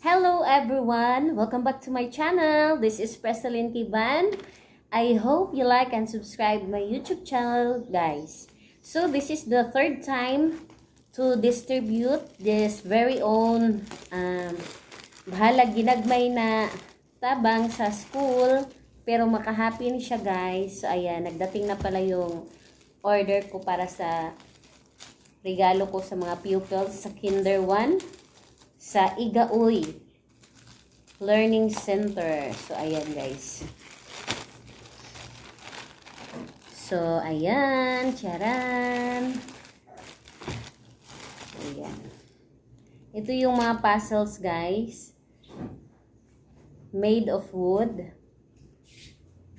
Hello everyone! Welcome back to my channel. This is Presalyn Kiban. I hope you like and subscribe my YouTube channel, guys. So this is the third time to distribute this very own bahalag ginagmay na tabang sa school. Pero makahappy ni siya, guys. So ayan, nagdating na pala yung order ko para sa regalo ko sa mga pupils sa Kinder 1 sa Igaoy Learning Center. So ayan, guys. So ayan, charan. Ayan. Ito yung mga puzzles, guys. Made of wood.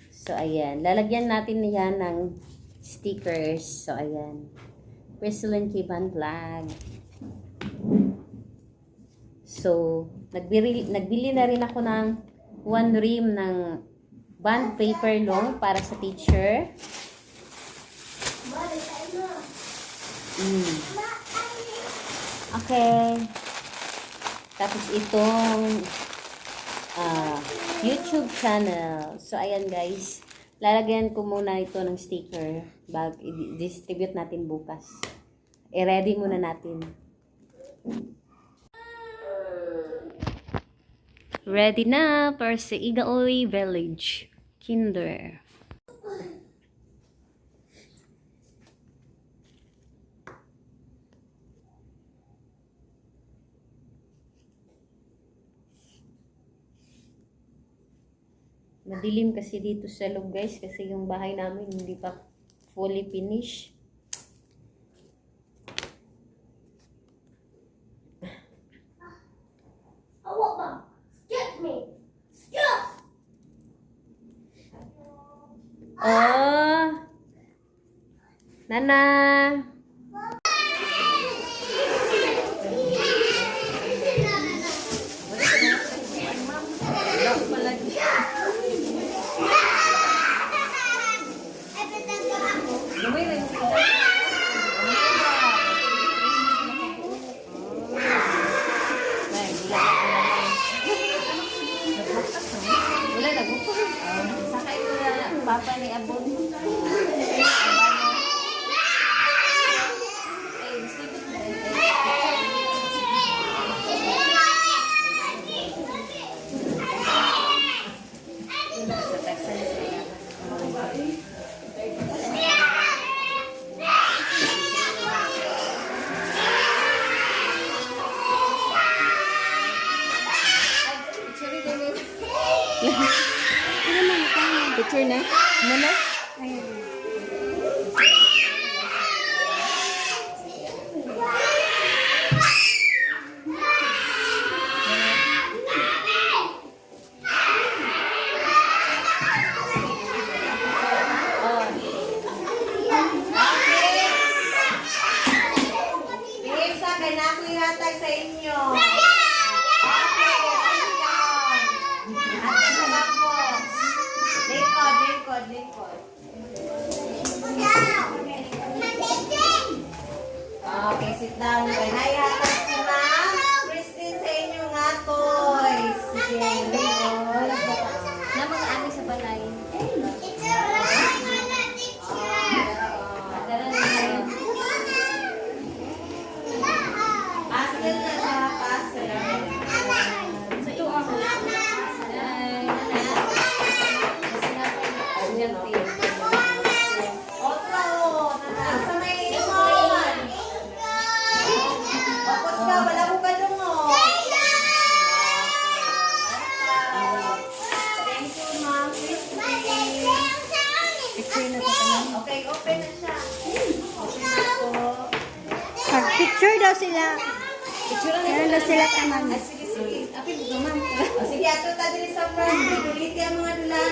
So ayan, lalagyan natin yan ng stickers. So ayan. Presalyn Kiban Vlog. So, nagbili na rin ako ng 1 ream ng bond paper long para sa teacher. Okay. Tapos itong YouTube channel. So, ayan, guys. Lalagyan ko muna ito ng sticker bago i-distribute natin bukas. I-ready muna natin. Ready na para sa Igaoy Village Kinder. Madilim kasi dito sa loob, guys, kasi yung bahay namin hindi pa fully finished. Oh, Nana. Papa ni Abon. Picture na? Mana? Sa inyo. Likod. Okay, sit down. Nahihatag si Ma'am Christine sa inyo nga toys. Sige, likod. Na mga amin sa balay. Pastel na siya, pastel. Okay, open na siya. Open na po. Pag-picture daw sila. Meron daw sila taman. Sige. Sige, ato ta dili sa front. Dili ang mga dula.